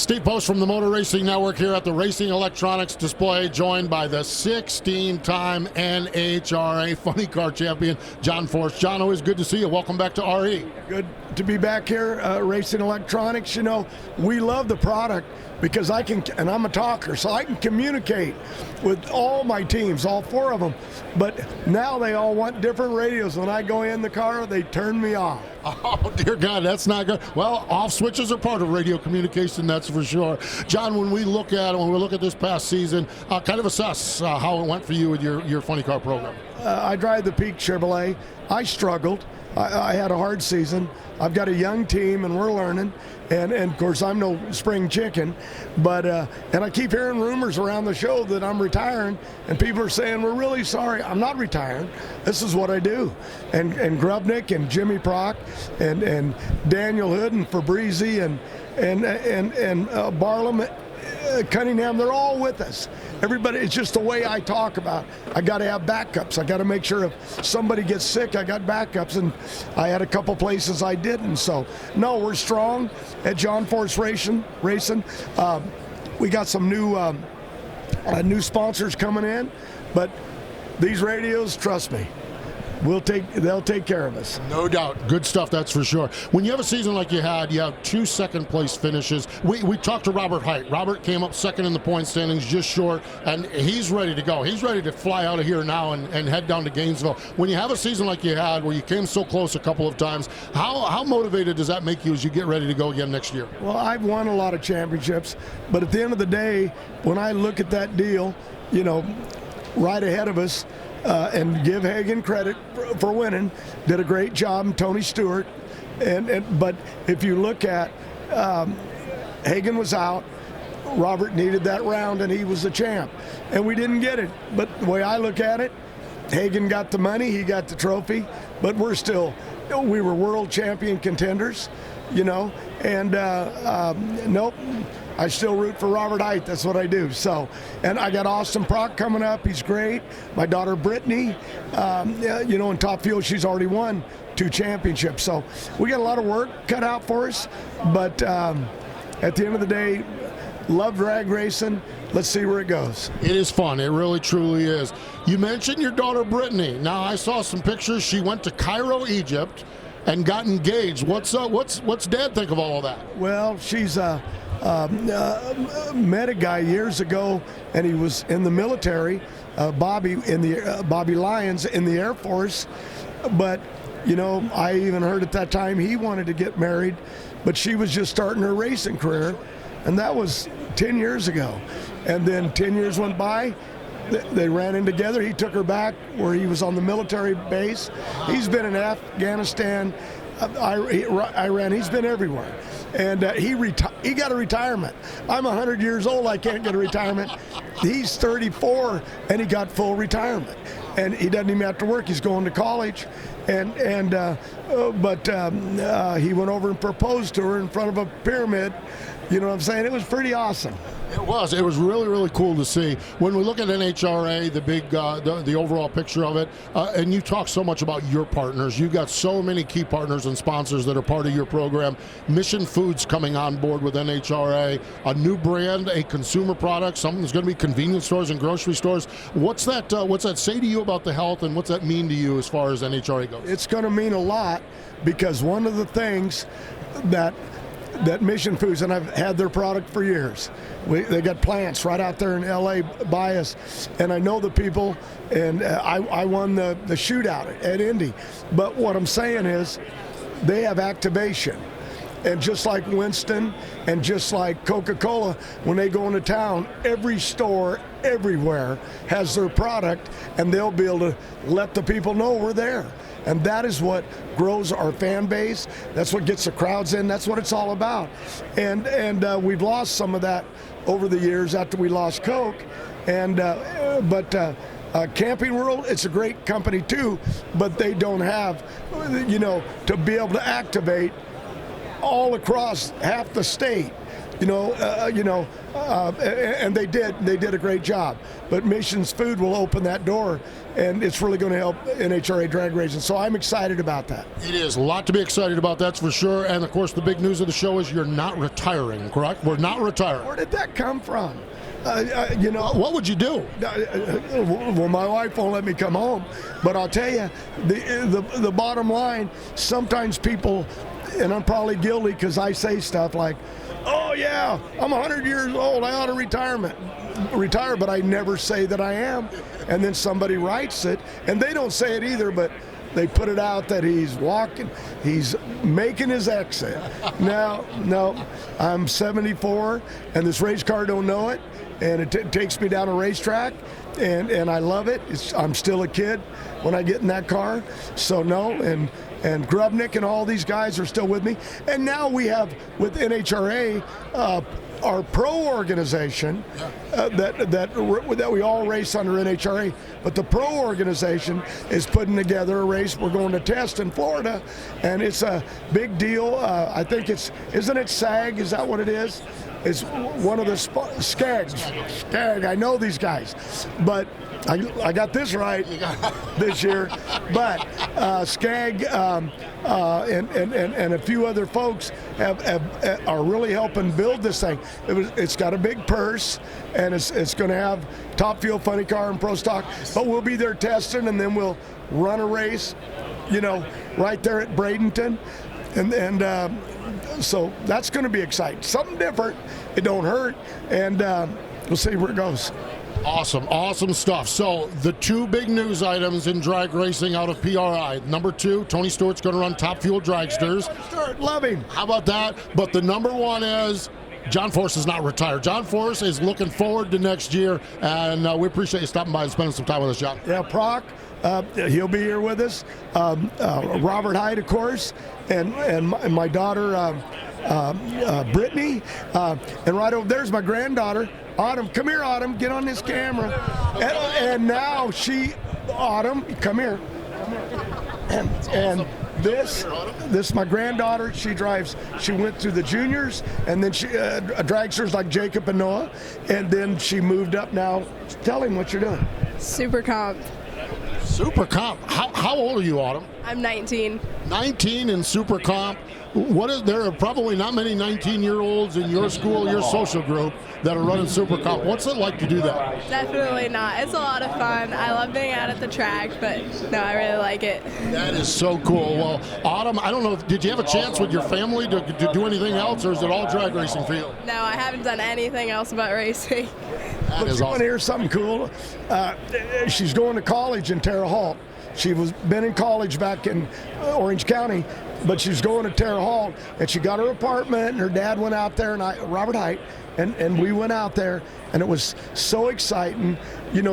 Steve Post from the Motor Racing Network here at the Racing Electronics display, joined by the 16-time NHRA Funny Car Champion, John Force. John, always good to see you. Welcome back to RE. Good to be back here, Racing Electronics. You know, we love the product because I can, and I'm a talker, so I can communicate with all my teams, all four of them. But now they all want different radios. When I go in the car, they turn me off. Oh, dear God, that's not good. Well, off switches are part of radio communication, that's for sure. John, when we look at this past season, kind of assess how it went for you with your funny car program. I drive the Peak Chevrolet. I struggled. I had a hard season. I've got a young team, and we're learning. And of course, I'm no spring chicken. But and I keep hearing rumors around the show that I'm retiring, and people are saying, we're really sorry. I'm not retiring. This is what I do. And Grubnick and Jimmy Prock and Daniel Hood and Fabrizi and Barlam, Cunningham, they're all with us. Everybody, it's just the way I talk about. I got to have backups. I got to make sure if somebody gets sick, I got backups, and I had a couple places I didn't. So, no, we're strong at John Force Racing. We got some new sponsors coming in, but these radios, trust me, they'll take care of us. No doubt. Good stuff, that's for sure. When you have a season like you had, you have 2 second-place finishes. We talked to Robert Height. Robert came up second in the point standings, just short, and he's ready to go. He's ready to fly out of here now and head down to Gainesville. When you have a season like you had, where you came so close a couple of times, how motivated does that make you as you get ready to go again next year? Well, I've won a lot of championships, but at the end of the day, when I look at that deal, you know, right ahead of us, and give Hagan credit for winning, did a great job, and Tony Stewart. But if you look at Hagan was out, Robert needed that round, and he was the champ, and we didn't get it. But the way I look at it, Hagan got the money, he got the trophy, but we were world champion contenders, you know, and nope. I still root for Robert Height. That's what I do. So, and I got Austin Prock coming up. He's great. My daughter Brittany, you know, in Top Fuel, she's already won 2 championships. So we got a lot of work cut out for us. But at the end of the day, love drag racing. Let's see where it goes. It is fun. It really, truly is. You mentioned your daughter Brittany. Now, I saw some pictures. She went to Cairo, Egypt, and got engaged. What's Dad think of all of that? Well, she's met a guy years ago, and he was in the military, Bobby Lyons in the Air Force. But you know, I even heard at that time he wanted to get married, but she was just starting her racing career, and that was 10 years ago. And then 10 years went by. They ran in together. He took her back where he was on the military base. He's been in Afghanistan, Iran. He's been everywhere. And he got a retirement. I'm 100 years old. I can't get a retirement. He's 34, and he got full retirement. And he doesn't even have to work. He's going to college. But he went over and proposed to her in front of a pyramid. You know what I'm saying? It was pretty awesome. It was really, really cool to see. When we look at NHRA, the big, the overall picture of it, and you talk so much about your partners. You've got so many key partners and sponsors that are part of your program. Mission Foods coming on board with NHRA, a new brand, a consumer product, something that's going to be convenience stores and grocery stores. What's that say to you about the health, and what's that mean to you as far as NHRA goes? It's going to mean a lot, because one of the things that Mission Foods, and I've had their product for years. They got plants right out there in LA by us, and I know the people, and I won the shootout at Indy. But what I'm saying is, they have activation. And just like Winston and just like Coca-Cola, when they go into town, every store everywhere has their product, and they'll be able to let the people know we're there. And that is what grows our fan base. That's what gets the crowds in. That's what it's all about. And we've lost some of that over the years after we lost Coke. But Camping World, it's a great company too, but they don't have, you know, to be able to activate all across half the state. and they did a great job. But Missions Food will open that door, and it's really going to help NHRA drag racing. So I'm excited about that. It is a lot to be excited about, that's for sure. And of course, the big news of the show is you're not retiring, correct? We're not retiring. Where did that come from? What would you do? Well, my wife won't let me come home. But I'll tell you, the bottom line, sometimes people, and I'm probably guilty because I say stuff like, oh yeah, I'm 100 years old, I ought to retire, but I never say that I am. And then somebody writes it, and they don't say it either, but they put it out that he's making his exit. No, I'm 74, and this race car don't know it, and it takes me down a racetrack, and I love it. I'm still a kid when I get in that car, so no, and Grubnick and all these guys are still with me. And now we have, with NHRA, our pro organization that we all race under NHRA, but the pro organization is putting together a race. We're going to test in Florida, and it's a big deal. I think isn't it SAG? Is that what it is? It's one of the Skag. I know these guys, but I got this right this year. But Skag and a few other folks are really helping build this thing. It's got a big purse, and it's going to have top fuel, funny car, and pro stock. But we'll be there testing, and then we'll run a race, right there at Bradenton, and so that's going to be exciting. Something different. It don't hurt, and we'll see where it goes. Awesome stuff. So the two big news items in drag racing out of PRI. Number 2, Tony Stewart's going to run Top Fuel Dragsters. Love him. How about that? But the number one is John Force is not retired. John Force is looking forward to next year, and we appreciate you stopping by and spending some time with us, John. Yeah, Proc, he'll be here with us. Robert Hyde, of course, and my daughter, Brittany, and right over there's my granddaughter, Autumn. Come here, Autumn. Get on this camera. And now Autumn, come here. And this is my granddaughter. She drives. She went through the juniors, and then she dragsters like Jacob and Noah, and then she moved up. Now, tell him what you're doing. Super comp. Super comp. How old are you, Autumn? I'm 19. 19 in super comp. There are probably not many 19-year-olds in your school, your social group, that are running super comp. What's it like to do that? Definitely not. It's a lot of fun. I love being out at the track, but no, I really like it. That is so cool. Well, Autumn, I don't know, did you have a chance with your family to do anything else, or is it all drag racing for you? No, I haven't done anything else but racing. That is awesome. awesome. Here's something cool. She's going to college in Terre Haute. She been in college back in Orange County, but she's going to Terre Haute, and she got her apartment, and her dad went out there, and Robert Height, and we went out there, and it was so exciting,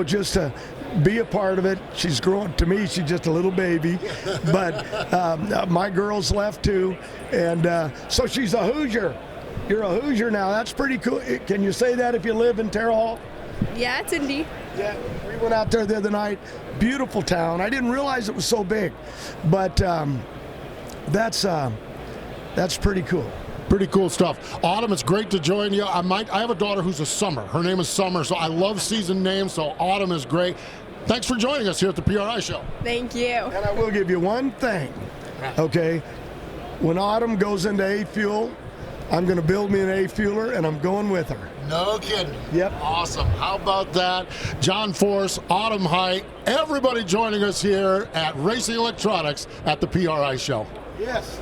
just to be a part of it. She's growing, to me, she's just a little baby, but my girls left too, and so she's a Hoosier. You're a Hoosier now. That's pretty cool. Can you say that if you live in Terre Haute? Yeah, it's Indy. Yeah, we went out there the other night. Beautiful town. I didn't realize it was so big, but that's pretty cool. Pretty cool stuff. Autumn, it's great to join you. I have a daughter who's a Summer. Her name is Summer, so I love season names, so Autumn is great. Thanks for joining us here at the PRI show. Thank you. And I will give you one thing, okay? When Autumn goes into A-Fuel, I'm going to build me an A-Fueler, and I'm going with her. No kidding. Yep. Awesome. How about that? John Force, Autumn Height, everybody joining us here at Racing Electronics at the PRI show. Yes.